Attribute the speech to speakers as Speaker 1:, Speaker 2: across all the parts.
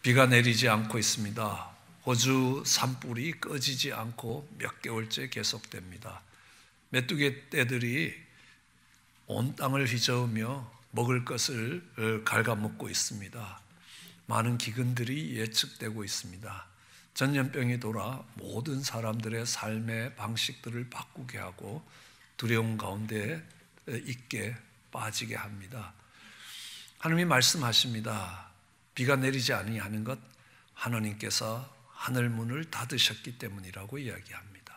Speaker 1: 비가 내리지 않고 있습니다. 호주 산불이 꺼지지 않고 몇 개월째 계속됩니다. 메뚜기 떼들이 온 땅을 휘저으며 먹을 것을 갉아먹고 있습니다. 많은 기근들이 예측되고 있습니다. 전염병이 돌아 모든 사람들의 삶의 방식들을 바꾸게 하고 두려움 가운데 있게 빠지게 합니다. 하나님이 말씀하십니다. 비가 내리지 아니하는 것 하나님께서 하늘 문을 닫으셨기 때문이라고 이야기합니다.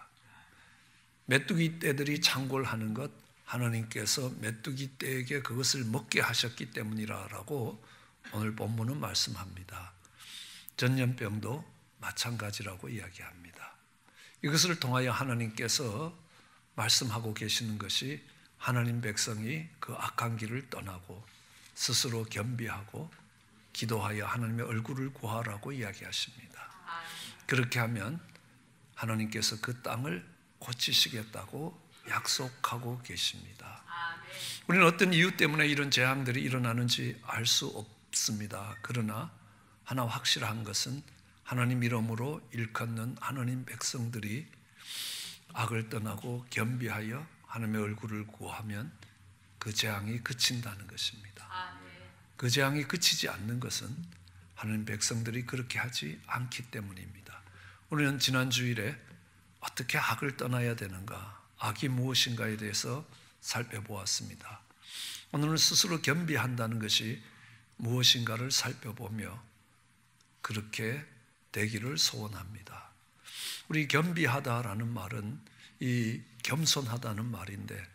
Speaker 1: 메뚜기 떼들이 창궐하는 것 하나님께서 메뚜기 떼에게 그것을 먹게 하셨기 때문이라고 오늘 본문은 말씀합니다. 전염병도 마찬가지라고 이야기합니다. 이것을 통하여 하나님께서 말씀하고 계시는 것이 하나님 백성이 그 악한 길을 떠나고 스스로 겸비하고 기도하여 하나님의 얼굴을 구하라고 이야기하십니다. 그렇게 하면 하나님께서 그 땅을 고치시겠다고 약속하고 계십니다. 우리는 어떤 이유 때문에 이런 재앙들이 일어나는지 알 수 없습니다. 그러나 하나 확실한 것은 하나님 이름으로 일컫는 하나님 백성들이 악을 떠나고 겸비하여 하나님의 얼굴을 구하면 그 재앙이 그친다는 것입니다. 그 재앙이 그치지 않는 것은 하나님 백성들이 그렇게 하지 않기 때문입니다. 우리는 지난 주일에 어떻게 악을 떠나야 되는가, 악이 무엇인가에 대해서 살펴보았습니다. 오늘은 스스로 겸비한다는 것이 무엇인가를 살펴보며 그렇게 되기를 소원합니다. 우리 겸비하다라는 말은 이 겸손하다는 말인데,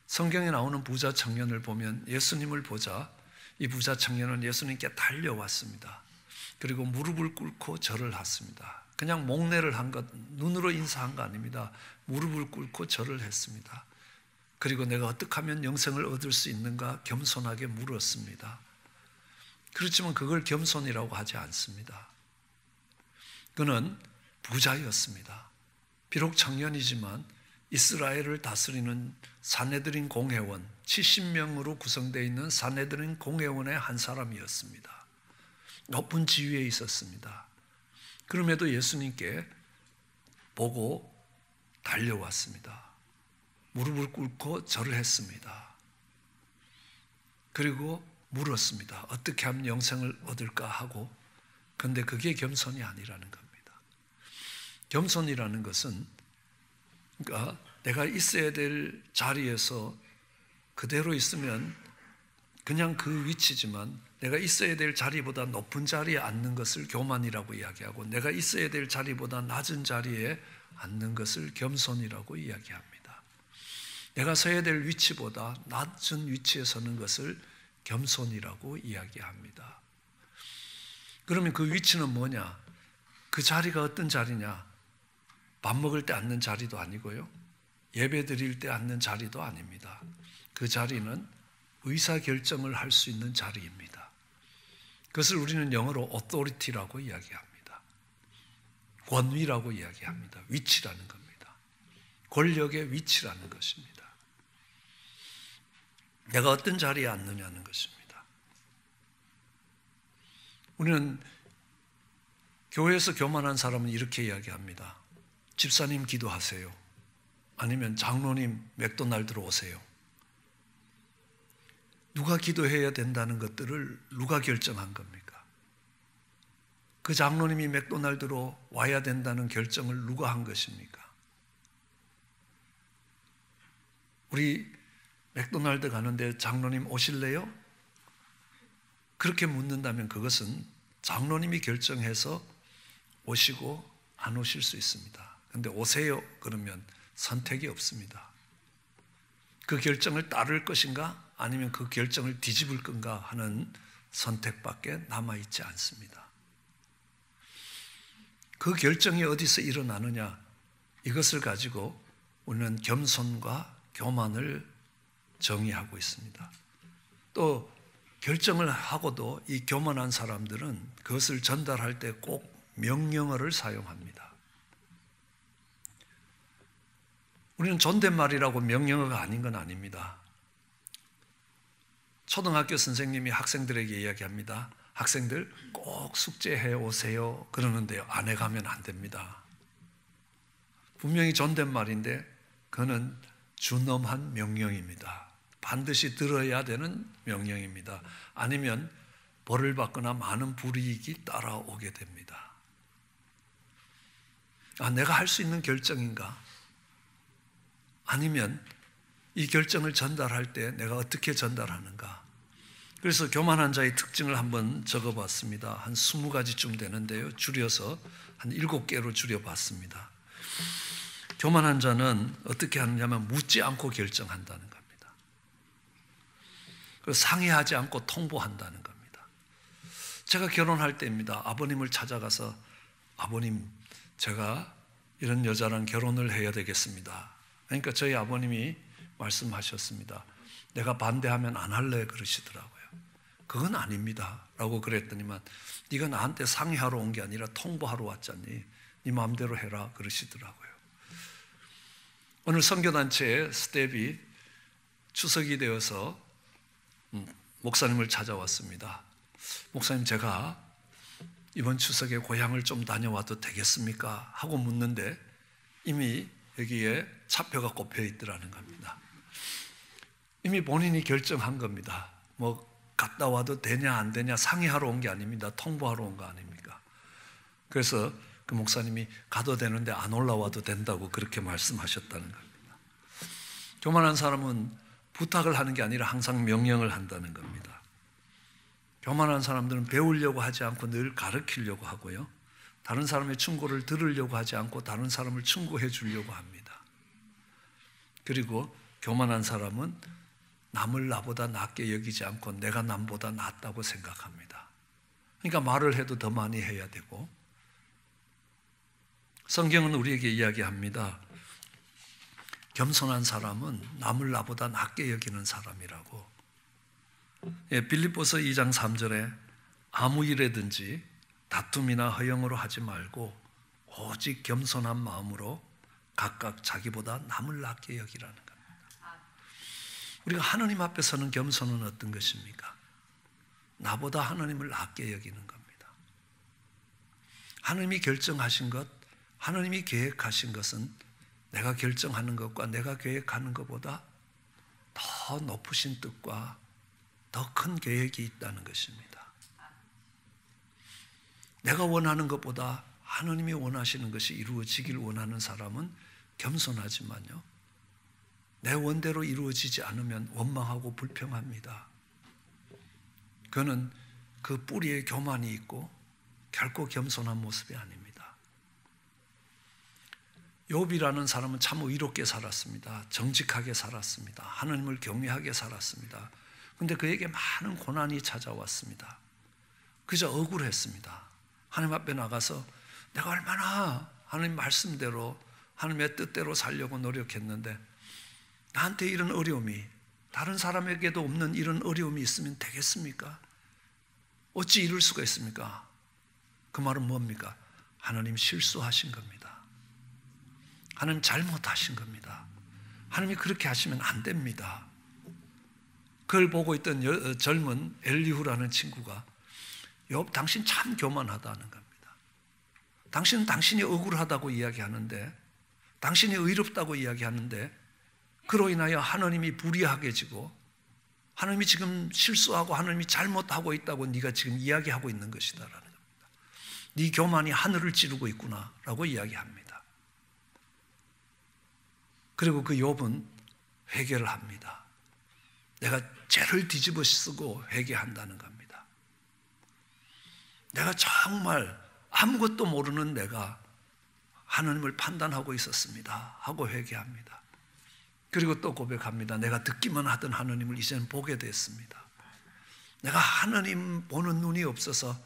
Speaker 1: 성경에 나오는 부자 청년을 보면 예수님을 보자 이 부자 청년은 예수님께 달려왔습니다. 그리고 무릎을 꿇고 절을 했습니다. 그냥 목례를 한 것, 눈으로 인사한 거 아닙니다. 무릎을 꿇고 절을 했습니다. 그리고 내가 어떻게 하면 영생을 얻을 수 있는가 겸손하게 물었습니다. 그렇지만 그걸 겸손이라고 하지 않습니다. 그는 부자였습니다. 비록 청년이지만 이스라엘을 다스리는 산헤드린 공회원 70명으로 구성되어 있는 산헤드린 공회원의 한 사람이었습니다. 높은 지위에 있었습니다. 그럼에도 예수님께 보고 달려왔습니다. 무릎을 꿇고 절을 했습니다. 그리고 물었습니다. 어떻게 하면 영생을 얻을까 하고. 그런데 그게 겸손이 아니라는 겁니다. 겸손이라는 것은 그러니까 내가 있어야 될 자리에서 그대로 있으면 그냥 그 위치지만 내가 있어야 될 자리보다 높은 자리에 앉는 것을 교만이라고 이야기하고 내가 있어야 될 자리보다 낮은 자리에 앉는 것을 겸손이라고 이야기합니다. 내가 서야 될 위치보다 낮은 위치에 서는 것을 겸손이라고 이야기합니다. 그러면 그 위치는 뭐냐? 그 자리가 어떤 자리냐? 밥 먹을 때 앉는 자리도 아니고요. 예배 드릴 때 앉는 자리도 아닙니다. 그 자리는 의사결정을 할 수 있는 자리입니다. 그것을 우리는 영어로 authority라고 이야기합니다. 권위라고 이야기합니다. 위치라는 겁니다. 권력의 위치라는 것입니다. 내가 어떤 자리에 앉느냐는 것입니다. 우리는 교회에서 교만한 사람은 이렇게 이야기합니다. 집사님 기도하세요. 아니면 장로님 맥도날드로 오세요. 누가 기도해야 된다는 것들을 누가 결정한 겁니까? 그 장로님이 맥도날드로 와야 된다는 결정을 누가 한 것입니까? 우리 맥도날드 가는데 장로님 오실래요? 그렇게 묻는다면 그것은 장로님이 결정해서 오시고 안 오실 수 있습니다. 그런데 오세요 그러면 선택이 없습니다. 그 결정을 따를 것인가 아니면 그 결정을 뒤집을 건가 하는 선택밖에 남아있지 않습니다. 그 결정이 어디서 일어나느냐, 이것을 가지고 우리는 겸손과 교만을 정의하고 있습니다. 또 결정을 하고도 이 교만한 사람들은 그것을 전달할 때 꼭 명령어를 사용합니다. 우리는 존댓말이라고 명령어가 아닌 건 아닙니다. 초등학교 선생님이 학생들에게 이야기합니다. 학생들 꼭 숙제해 오세요 그러는데요. 안 해가면 안 됩니다. 분명히 존댓말인데 그는 준엄한 명령입니다. 반드시 들어야 되는 명령입니다. 아니면 벌을 받거나 많은 불이익이 따라오게 됩니다. 내가 할 수 있는 결정인가? 아니면 이 결정을 전달할 때 내가 어떻게 전달하는가? 그래서 교만한 자의 특징을 한번 적어봤습니다. 한 20가지쯤 되는데요. 줄여서 한 7개로 줄여봤습니다. 교만한 자는 어떻게 하느냐면 묻지 않고 결정한다는 겁니다. 상의하지 않고 통보한다는 겁니다. 제가 결혼할 때입니다. 아버님을 찾아가서 아버님, 제가 이런 여자랑 결혼을 해야 되겠습니다. 그러니까 저희 아버님이 말씀하셨습니다. 내가 반대하면 안 할래 그러시더라고요. 그건 아닙니다 라고 그랬더니만 네가 나한테 상의하러 온 게 아니라 통보하러 왔잖니. 네 마음대로 해라 그러시더라고요. 오늘 선교단체에 스텝이 추석이 되어서 목사님을 찾아왔습니다. 목사님, 제가 이번 추석에 고향을 좀 다녀와도 되겠습니까? 하고 묻는데 이미 여기에 차표가 꼽혀 있더라는 겁니다. 이미 본인이 결정한 겁니다. 뭐 갔다 와도 되냐 안 되냐 상의하러 온 게 아닙니다. 통보하러 온 거 아닙니까? 그래서 그 목사님이 가도 되는데 안 올라와도 된다고 그렇게 말씀하셨다는 겁니다. 교만한 사람은 부탁을 하는 게 아니라 항상 명령을 한다는 겁니다. 교만한 사람들은 배우려고 하지 않고 늘 가르치려고 하고요. 다른 사람의 충고를 들으려고 하지 않고 다른 사람을 충고해 주려고 합니다. 그리고 교만한 사람은 남을 나보다 낫게 여기지 않고 내가 남보다 낫다고 생각합니다. 그러니까 말을 해도 더 많이 해야 되고, 성경은 우리에게 이야기합니다. 겸손한 사람은 남을 나보다 낫게 여기는 사람이라고. 빌립보서 2장 3절에 아무 일에든지 다툼이나 허영으로 하지 말고 오직 겸손한 마음으로 각각 자기보다 남을 낫게 여기라는 겁니다. 우리가 하나님 앞에 서는 겸손은 어떤 것입니까? 나보다 하나님을 낫게 여기는 겁니다. 하나님이 결정하신 것, 하나님이 계획하신 것은 내가 결정하는 것과 내가 계획하는 것보다 더 높으신 뜻과 더 큰 계획이 있다는 것입니다. 내가 원하는 것보다 하나님이 원하시는 것이 이루어지길 원하는 사람은 겸손하지만요, 내 원대로 이루어지지 않으면 원망하고 불평합니다. 그는 그 뿌리에 교만이 있고 결코 겸손한 모습이 아닙니다. 욥이라는 사람은 참 의롭게 살았습니다. 정직하게 살았습니다. 하나님을 경외하게 살았습니다. 그런데 그에게 많은 고난이 찾아왔습니다. 그저 억울했습니다. 하나님 앞에 나가서 내가 얼마나 하나님 말씀대로 하나님의 뜻대로 살려고 노력했는데 나한테 이런 어려움이, 다른 사람에게도 없는 이런 어려움이 있으면 되겠습니까? 어찌 이룰 수가 있습니까? 그 말은 뭡니까? 하나님 실수하신 겁니다. 하나님 잘못하신 겁니다. 하나님이 그렇게 하시면 안 됩니다. 그걸 보고 있던 젊은 엘리후라는 친구가 욥, 당신 참 교만하다는 겁니다. 당신은 당신이 억울하다고 이야기하는데, 당신이 의롭다고 이야기하는데, 그로 인하여 하나님이 불의하게 지고 하나님이 지금 실수하고 하나님이 잘못하고 있다고 네가 지금 이야기하고 있는 것이다라는 겁니다. 네 교만이 하늘을 찌르고 있구나라고 이야기합니다. 그리고 그 욥은 회개를 합니다. 내가 죄를 뒤집어 쓰고 회개한다는 겁니다. 내가 정말 아무것도 모르는 내가 하나님을 판단하고 있었습니다 하고 회개합니다. 그리고 또 고백합니다. 내가 듣기만 하던 하나님을 이제는 보게 됐습니다. 내가 하나님 보는 눈이 없어서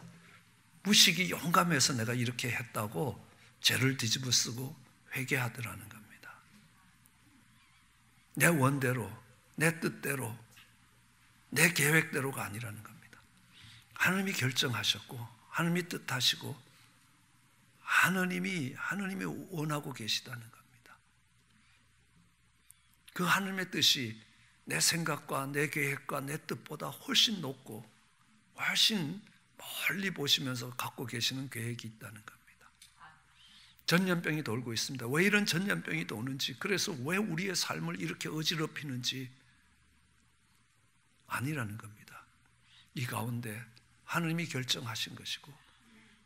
Speaker 1: 무식이 용감해서 내가 이렇게 했다고 죄를 뒤집어 쓰고 회개하더라는 겁니다. 내 원대로, 내 뜻대로, 내 계획대로가 아니라는 겁니다. 하나님이 결정하셨고 하나님이 뜻하시고 하나님이 원하고 계시다는 겁니다. 그 하나님의 뜻이 내 생각과 내 계획과 내 뜻보다 훨씬 높고 훨씬 멀리 보시면서 갖고 계시는 계획이 있다는 겁니다. 전염병이 돌고 있습니다. 왜 이런 전염병이 도는지, 그래서 왜 우리의 삶을 이렇게 어지럽히는지 아니라는 겁니다. 이 가운데 하나님이 결정하신 것이고,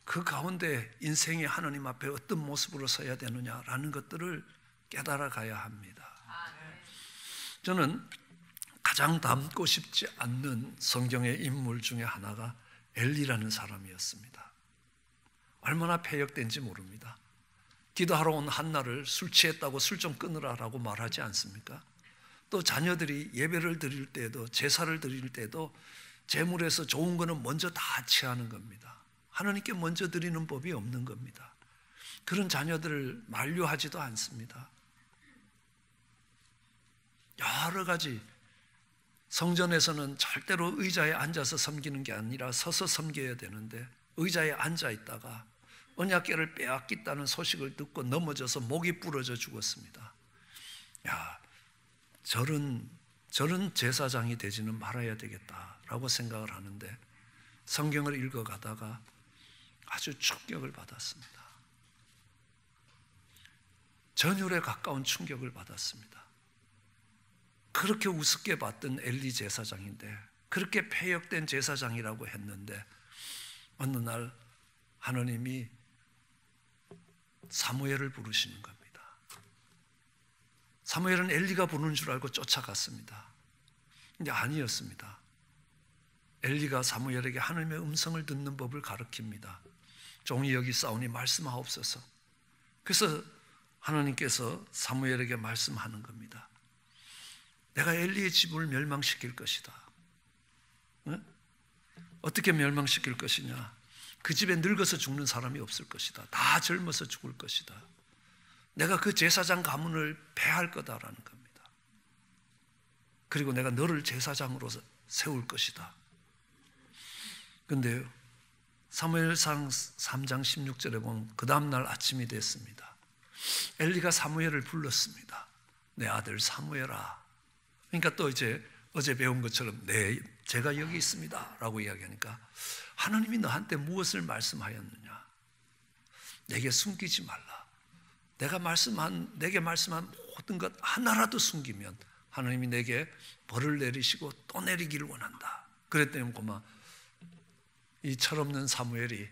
Speaker 1: 그 가운데 인생이 하나님 앞에 어떤 모습으로 서야 되느냐라는 것들을 깨달아 가야 합니다. 저는 가장 닮고 싶지 않는 성경의 인물 중에 하나가 엘리라는 사람이었습니다. 얼마나 패역된지 모릅니다. 기도하러 온 한나를 술 취했다고 술 좀 끊으라라고 말하지 않습니까? 또 자녀들이 예배를 드릴 때도, 제사를 드릴 때도 제물에서 좋은 거는 먼저 다 취하는 겁니다. 하나님께 먼저 드리는 법이 없는 겁니다. 그런 자녀들을 만류하지도 않습니다. 여러 가지, 성전에서는 절대로 의자에 앉아서 섬기는 게 아니라 서서 섬겨야 되는데, 의자에 앉아 있다가 언약궤를 빼앗겼다는 소식을 듣고 넘어져서 목이 부러져 죽었습니다. 야, 저런 제사장이 되지는 말아야 되겠다라고 생각을 하는데, 성경을 읽어가다가 아주 충격을 받았습니다. 전율에 가까운 충격을 받았습니다. 그렇게 우습게 봤던 엘리 제사장인데, 그렇게 패역된 제사장이라고 했는데, 어느 날 하나님이 사무엘을 부르시는 겁니다. 사무엘은 엘리가 부르는 줄 알고 쫓아갔습니다. 근데 아니었습니다. 엘리가 사무엘에게 하나님의 음성을 듣는 법을 가르칩니다. 종이 여기 싸우니 말씀하옵소서. 그래서 하나님께서 사무엘에게 말씀하는 겁니다. 내가 엘리의 집을 멸망시킬 것이다. 어떻게 멸망시킬 것이냐? 그 집에 늙어서 죽는 사람이 없을 것이다. 다 젊어서 죽을 것이다. 내가 그 제사장 가문을 폐할 거다라는 겁니다. 그리고 내가 너를 제사장으로 세울 것이다. 그런데요, 사무엘상 3장 16절에 보면 그 다음날 아침이 됐습니다. 엘리가 사무엘을 불렀습니다. 내 아들 사무엘아. 그러니까 또 이제 어제 배운 것처럼 네, 제가 여기 있습니다 라고 이야기하니까, 하나님이 너한테 무엇을 말씀하였느냐? 내게 숨기지 말라. 내게 말씀한 모든 것 하나라도 숨기면 하나님이 내게 벌을 내리시고 또 내리기를 원한다. 그랬더니 고마, 이 철없는 사무엘이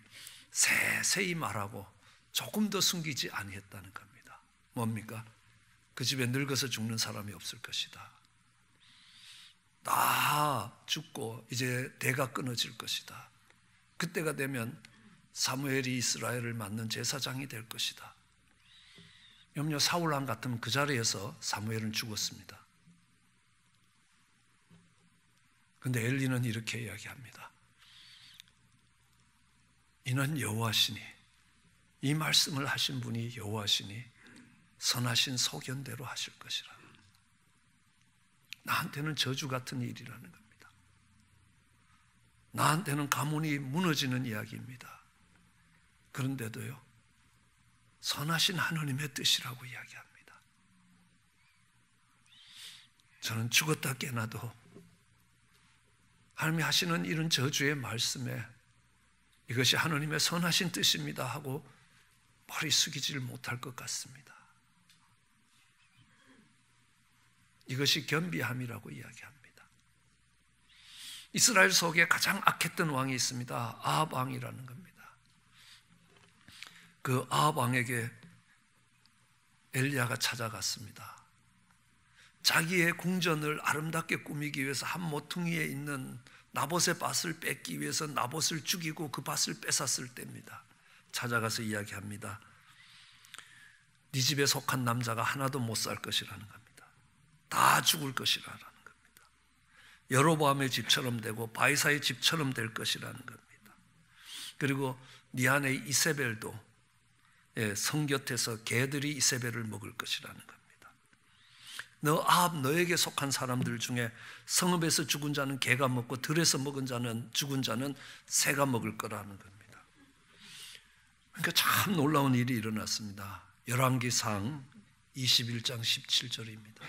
Speaker 1: 세세히 말하고 조금 더 숨기지 아니했다는 겁니다. 뭡니까? 그 집에 늙어서 죽는 사람이 없을 것이다. 다 죽고 이제 대가 끊어질 것이다. 그때가 되면 사무엘이 이스라엘을 맡는 제사장이 될 것이다. 염려 사울왕 같으면 그 자리에서 사무엘은 죽었습니다. 그런데 엘리는 이렇게 이야기합니다. 이는 여호와시니, 이 말씀을 하신 분이 여호와시니 선하신 소견대로 하실 것이라. 나한테는 저주 같은 일이라는 겁니다. 나한테는 가문이 무너지는 이야기입니다. 그런데도요, 선하신 하나님의 뜻이라고 이야기합니다. 저는 죽었다 깨나도 하나님이 하시는 이런 저주의 말씀에 이것이 하나님의 선하신 뜻입니다 하고 머리 숙이지를 못할 것 같습니다. 이것이 겸비함이라고 이야기합니다. 이스라엘 속에 가장 악했던 왕이 있습니다. 아합 왕이라는 겁니다. 그 아합 왕에게 엘리야가 찾아갔습니다. 자기의 궁전을 아름답게 꾸미기 위해서 한 모퉁이에 있는 나봇의 밭을 뺏기 위해서 나봇을 죽이고 그 밭을 뺏었을 때입니다. 찾아가서 이야기합니다. 네 집에 속한 남자가 하나도 못 살 것이라는 겁니다. 다 죽을 것이라는 겁니다. 여로보암의 집처럼 되고 바이사의 집처럼 될 것이라는 겁니다. 그리고 네 안에 이세벨도 성 곁에서 개들이 이세벨을 먹을 것이라는 겁니다. 너 아합, 너에게 속한 사람들 중에 성읍에서 죽은 자는 개가 먹고 들에서 죽은 자는 새가 먹을 거라는 겁니다. 그러니까 참 놀라운 일이 일어났습니다. 열왕기상 21장 17절입니다.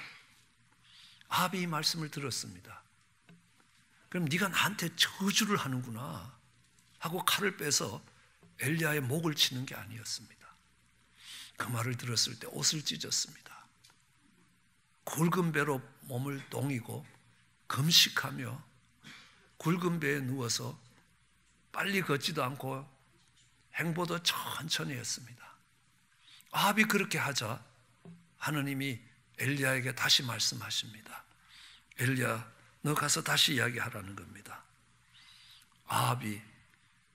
Speaker 1: 아합이 이 말씀을 들었습니다. 그럼 네가 나한테 저주를 하는구나. 하고 칼을 빼서 엘리야의 목을 치는 게 아니었습니다. 그 말을 들었을 때 옷을 찢었습니다. 굵은 배로 몸을 동이고 금식하며 굵은 배에 누워서 빨리 걷지도 않고 행보도 천천히 했습니다. 아합이 그렇게 하자 하느님이 엘리야에게 다시 말씀하십니다. 엘리야, 너 가서 다시 이야기하라는 겁니다. 아합이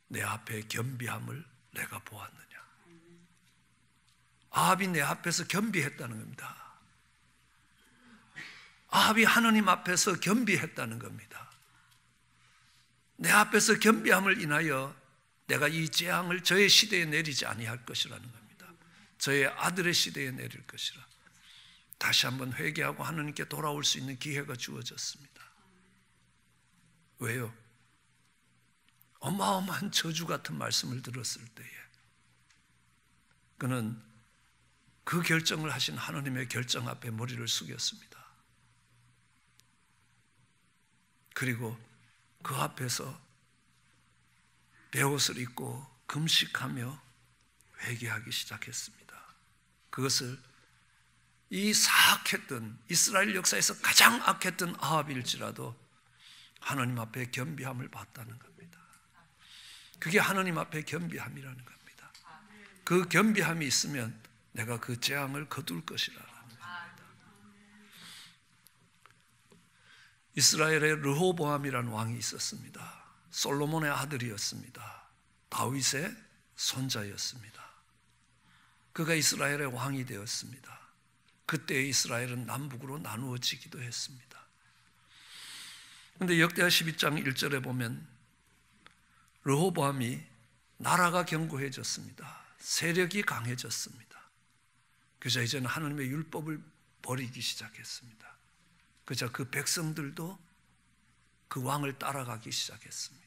Speaker 1: 내 앞에 겸비함을 내가 보았느냐. 아합이 내 앞에서 겸비했다는 겁니다. 아합이 하느님 앞에서 겸비했다는 겁니다. 내 앞에서 겸비함을 인하여 내가 이 재앙을 저의 시대에 내리지 아니할 것이라는 겁니다. 저의 아들의 시대에 내릴 것이라. 다시 한번 회개하고 하느님께 돌아올 수 있는 기회가 주어졌습니다. 왜요? 어마어마한 저주 같은 말씀을 들었을 때에 그는 그 결정을 하신 하느님의 결정 앞에 머리를 숙였습니다. 그리고 그 앞에서 베옷을 입고 금식하며 회개하기 시작했습니다. 그것을 이 사악했던 이스라엘 역사에서 가장 악했던 아합일지라도 하나님 앞에 겸비함을 봤다는 겁니다. 그게 하나님 앞에 겸비함이라는 겁니다. 그 겸비함이 있으면 내가 그 재앙을 거둘 것이라는 겁니다. 이스라엘에 르호보암이라는 왕이 있었습니다. 솔로몬의 아들이었습니다. 다윗의 손자였습니다. 그가 이스라엘의 왕이 되었습니다. 그때 이스라엘은 남북으로 나누어지기도 했습니다. 그런데 역대하 12장 1절에 보면 르호보암이 나라가 견고해졌습니다. 세력이 강해졌습니다. 그래서 이제는 하나님의 율법을 버리기 시작했습니다. 그래서 그 백성들도 그 왕을 따라가기 시작했습니다.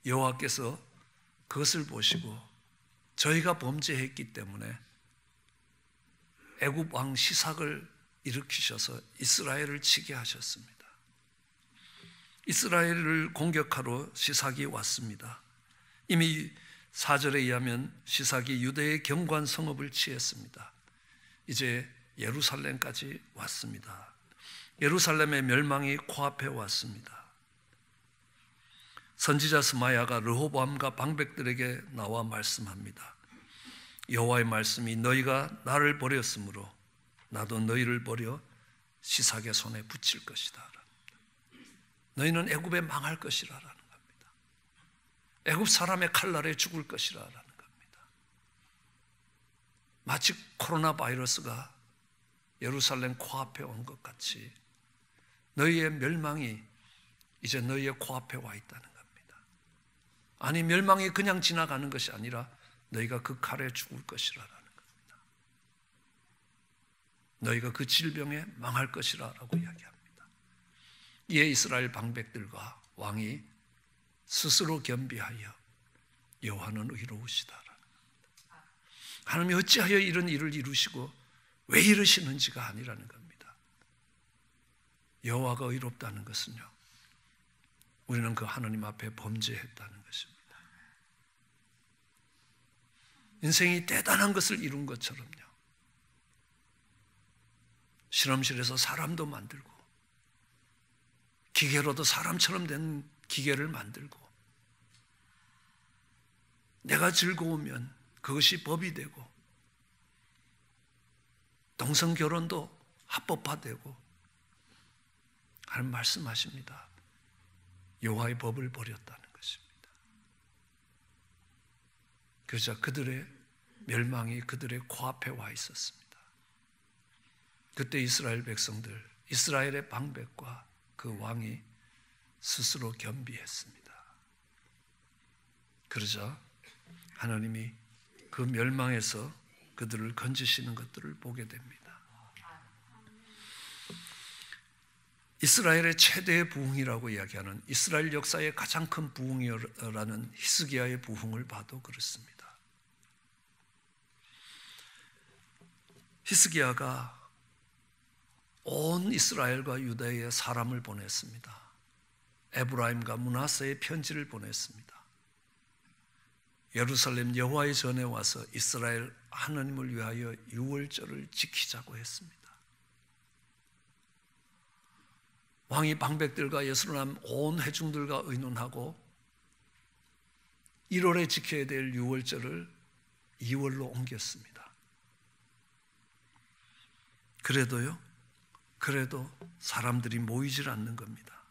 Speaker 1: 여호와께서 그것을 보시고 저희가 범죄했기 때문에 애굽 왕 시삭을 일으키셔서 이스라엘을 치게 하셨습니다. 이스라엘을 공격하러 시삭이 왔습니다. 이미 4절에 의하면 시삭이 유대의 경관 성읍을 취했습니다. 이제 예루살렘까지 왔습니다. 예루살렘의 멸망이 코앞에 왔습니다. 선지자 스마야가 르호보암과 방백들에게 나와 말씀합니다. 여호와의 말씀이 너희가 나를 버렸으므로 나도 너희를 버려 시삭의 손에 붙일 것이다. 너희는 애굽에 망할 것이라는 겁니다. 애굽 사람의 칼날에 죽을 것이라는 겁니다. 마치 코로나 바이러스가 예루살렘 코앞에 온 것 같이 너희의 멸망이 이제 너희의 코앞에 와 있다는 겁니다. 아니, 멸망이 그냥 지나가는 것이 아니라 너희가 그 칼에 죽을 것이라는 겁니다. 너희가 그 질병에 망할 것이라고 이야기합니다. 이에 이스라엘 방백들과 왕이 스스로 겸비하여 여호와는 의로우시다. 하나님이 어찌하여 이런 일을 이루시고 왜 이러시는지가 아니라는 겁니다. 여호와가 의롭다는 것은요, 우리는 그 하나님 앞에 범죄했다는 것입니다. 인생이 대단한 것을 이룬 것처럼요, 실험실에서 사람도 만들고 기계로도 사람처럼 된 기계를 만들고 내가 즐거우면 그것이 법이 되고 동성결혼도 합법화되고 하는 말씀하십니다. 여호와의 법을 버렸다는 것입니다. 그래서 그들의 멸망이 그들의 코앞에 와 있었습니다. 그때 이스라엘 백성들, 이스라엘의 방백과 그 왕이 스스로 겸비했습니다. 그러자 하나님이 그 멸망에서 그들을 건지시는 것들을 보게 됩니다. 이스라엘의 최대의 부흥이라고 이야기하는 이스라엘 역사의 가장 큰 부흥이라는 히스기야의 부흥을 봐도 그렇습니다. 히스기야가 온 이스라엘과 유다에 사람을 보냈습니다. 에브라임과 므낫세의 편지를 보냈습니다. 예루살렘 여호와의 전에 와서 이스라엘 하나님을 위하여 유월절을 지키자고 했습니다. 왕이 방백들과 예루살렘 온 회중들과 의논하고 1월에 지켜야 될 유월절을 2월로 옮겼습니다. 그래도 사람들이 모이질 않는 겁니다.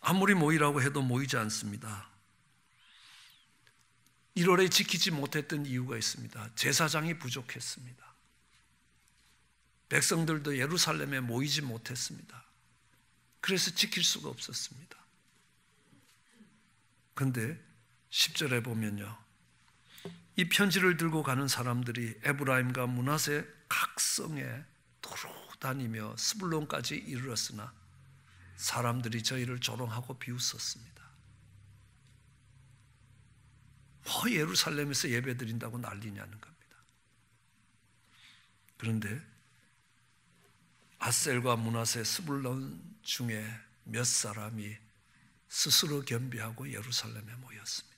Speaker 1: 아무리 모이라고 해도 모이지 않습니다. 1월에 지키지 못했던 이유가 있습니다. 제사장이 부족했습니다. 백성들도 예루살렘에 모이지 못했습니다. 그래서 지킬 수가 없었습니다. 그런데 10절에 보면요, 이 편지를 들고 가는 사람들이 에브라임과 므낫세 각 성에 도로 다니며 스불론까지 이르렀으나 사람들이 저희를 조롱하고 비웃었습니다. 뭐 예루살렘에서 예배드린다고 난리냐는 겁니다. 그런데 아셀과 므낫세, 스불론 중에 몇 사람이 스스로 겸비하고 예루살렘에 모였습니다.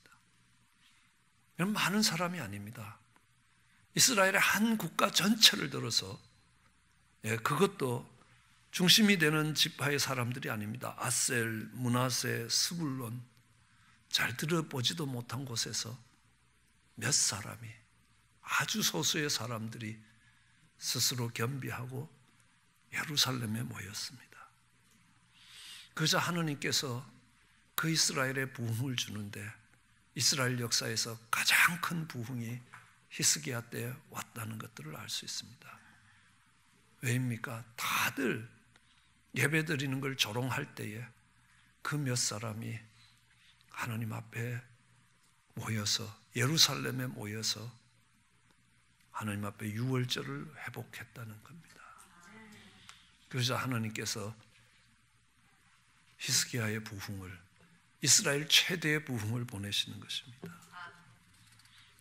Speaker 1: 많은 사람이 아닙니다. 이스라엘의 한 국가 전체를 들어서, 그것도 중심이 되는 지파의 사람들이 아닙니다. 아셀, 므낫세, 스불론, 잘 들어보지도 못한 곳에서 몇 사람이, 아주 소수의 사람들이 스스로 겸비하고 예루살렘에 모였습니다. 그러자 하느님께서 그 이스라엘에 부흥을 주는데 이스라엘 역사에서 가장 큰 부흥이 히스기야 때에 왔다는 것들을 알 수 있습니다. 왜입니까? 다들 예배드리는 걸 조롱할 때에 그 몇 사람이 하나님 앞에 모여서, 예루살렘에 모여서 하나님 앞에 유월절을 회복했다는 겁니다. 그래서 하나님께서 히스기야의 부흥을, 이스라엘 최대의 부흥을 보내시는 것입니다.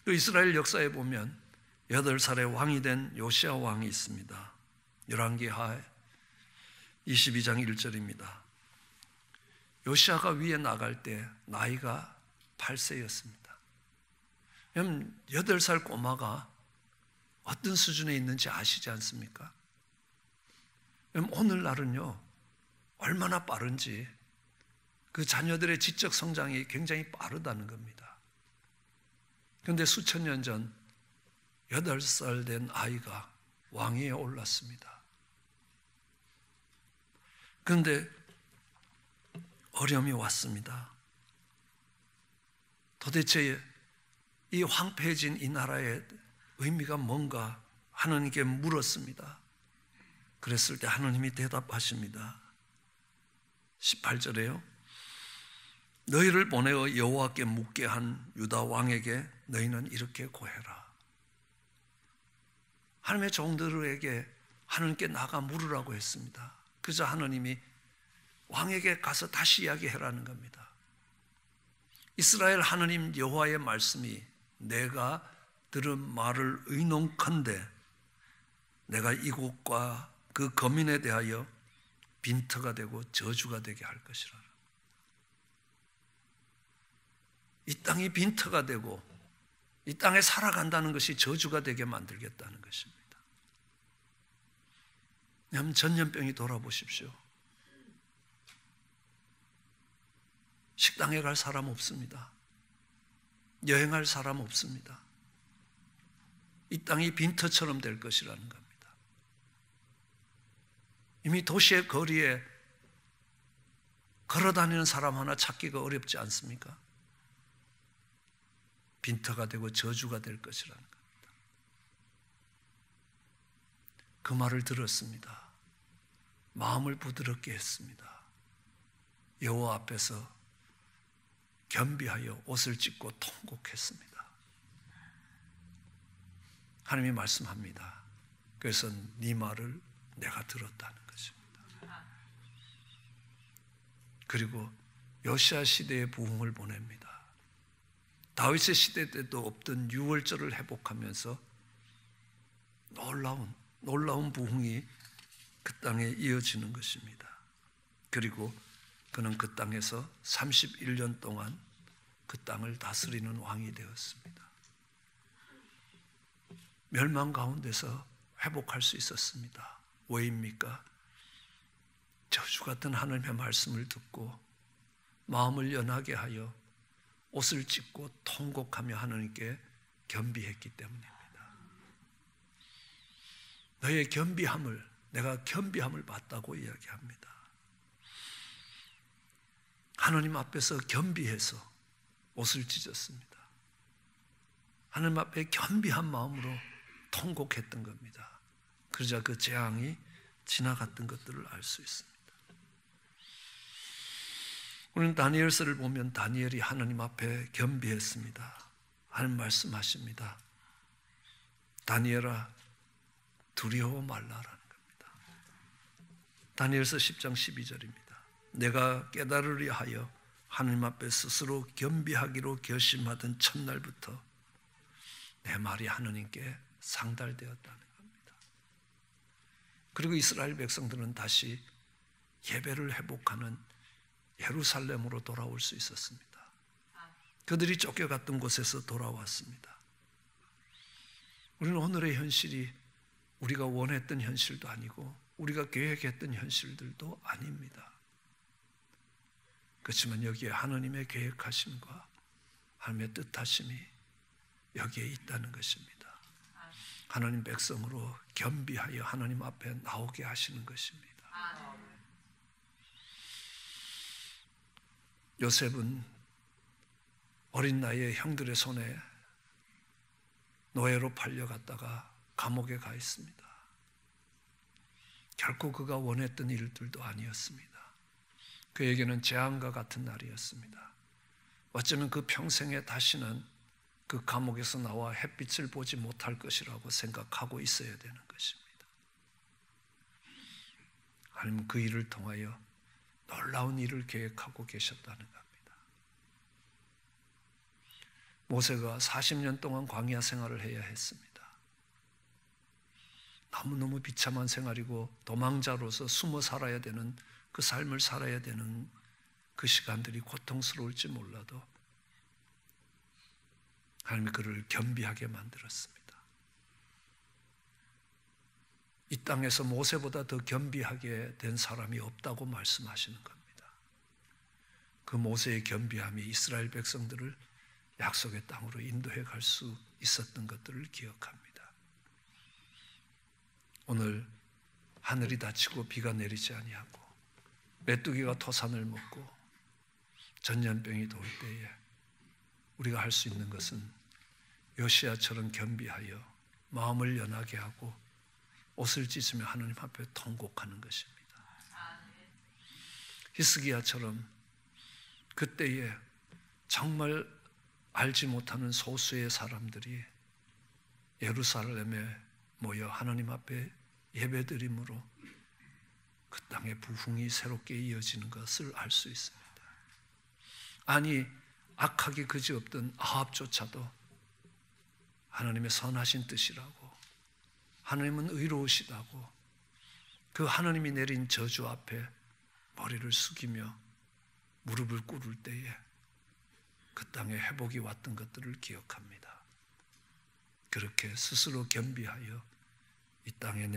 Speaker 1: 그 이스라엘 역사에 보면 8살의 왕이 된 요시야 왕이 있습니다. 열왕기하 22장 1절입니다. 요시야가 위에 나갈 때 나이가 8세였습니다. 그럼 8살 꼬마가 어떤 수준에 있는지 아시지 않습니까? 그럼 오늘날은요, 얼마나 빠른지 그 자녀들의 지적 성장이 굉장히 빠르다는 겁니다. 그런데 수천 년 전 8살 된 아이가 왕위에 올랐습니다. 그런데 어려움이 왔습니다. 도대체 이 황폐해진 이 나라의 의미가 뭔가 하나님께 물었습니다. 그랬을 때 하나님이 대답하십니다. 18절에요. 너희를 보내어 여호와께 묻게 한 유다 왕에게 너희는 이렇게 고해라. 하나님의 종들에게 하나님께 나가 물으라고 했습니다. 그래서 하나님이 왕에게 가서 다시 이야기해라는 겁니다. 이스라엘 하나님 여호와의 말씀이 내가 들은 말을 의논컨대 내가 이곳과 그 거민에 대하여 빈터가 되고 저주가 되게 할 것이라. 이 땅이 빈터가 되고 이 땅에 살아간다는 것이 저주가 되게 만들겠다는 것입니다. 여러분, 전염병이 돌아보십시오. 식당에 갈 사람 없습니다. 여행할 사람 없습니다. 이 땅이 빈터처럼 될 것이라는 겁니다. 이미 도시의 거리에 걸어다니는 사람 하나 찾기가 어렵지 않습니까? 빈터가 되고 저주가 될 것이라는 겁니다. 그 말을 들었습니다. 마음을 부드럽게 했습니다. 여호와 앞에서 겸비하여 옷을 찢고 통곡했습니다. 하나님이 말씀합니다. 그래서 네 말을 내가 들었다는 것입니다. 그리고 요시야 시대의 부흥을 보냅니다. 다윗의 시대 때도 없던 유월절을 회복하면서 놀라운 부흥이 그 땅에 이어지는 것입니다. 그리고 그는 그 땅에서 31년 동안 그 땅을 다스리는 왕이 되었습니다. 멸망 가운데서 회복할 수 있었습니다. 왜입니까? 저주 같은 하나님의 말씀을 듣고 마음을 연하게 하여 옷을 찢고 통곡하며 하나님께 겸비했기 때문입니다. 너의 겸비함을, 내가 겸비함을 봤다고 이야기합니다. 하나님 앞에서 겸비해서 옷을 찢었습니다. 하나님 앞에 겸비한 마음으로 통곡했던 겁니다. 그러자 그 재앙이 지나갔던 것들을 알 수 있습니다. 우리는 다니엘서를 보면 다니엘이 하나님 앞에 겸비했습니다. 하나님 말씀하십니다. 다니엘아, 두려워 말라라는 겁니다. 다니엘서 10장 12절입니다. 내가 깨달으려 하여 하나님 앞에 스스로 겸비하기로 결심하던 첫날부터 내 말이 하나님께 상달되었다는 겁니다. 그리고 이스라엘 백성들은 다시 예배를 회복하는 예루살렘으로 돌아올 수 있었습니다. 그들이 쫓겨갔던 곳에서 돌아왔습니다. 우리는 오늘의 현실이 우리가 원했던 현실도 아니고 우리가 계획했던 현실들도 아닙니다. 그렇지만 여기에 하나님의 계획하심과 하나님의 뜻하심이 여기에 있다는 것입니다. 하나님 백성으로 겸비하여 하나님 앞에 나오게 하시는 것입니다. 요셉은 어린 나이에 형들의 손에 노예로 팔려갔다가 감옥에 가 있습니다. 결코 그가 원했던 일들도 아니었습니다. 그에게는 재앙과 같은 날이었습니다. 어쩌면 그 평생에 다시는 그 감옥에서 나와 햇빛을 보지 못할 것이라고 생각하고 있어야 되는 것입니다. 하나님은 그 일을 통하여 놀라운 일을 계획하고 계셨다는 겁니다. 모세가 40년 동안 광야 생활을 해야 했습니다. 너무너무 비참한 생활이고 도망자로서 숨어 살아야 되는 그 삶을 살아야 되는 그 시간들이 고통스러울지 몰라도 하나님이 그를 겸비하게 만들었습니다. 이 땅에서 모세보다 더 겸비하게 된 사람이 없다고 말씀하시는 겁니다. 그 모세의 겸비함이 이스라엘 백성들을 약속의 땅으로 인도해 갈 수 있었던 것들을 기억합니다. 오늘 하늘이 닫히고 비가 내리지 아니하고 메뚜기가 토산을 먹고 전염병이 돌 때에 우리가 할 수 있는 것은 요시야처럼 겸비하여 마음을 연하게 하고 옷을 찢으며 하나님 앞에 통곡하는 것입니다. 히스기야처럼 그때에 정말 알지 못하는 소수의 사람들이 예루살렘에 모여 하나님 앞에 예배드림으로 그 땅의 부흥이 새롭게 이어지는 것을 알 수 있습니다. 아니 악하기 그지없던 아합조차도 하나님의 선하신 뜻이라고, 하나님은 의로우시다고 그 하나님이 내린 저주 앞에 머리를 숙이며 무릎을 꿇을 때에 그 땅에 회복이 왔던 것들을 기억합니다. 그렇게 스스로 겸비하여 이 땅에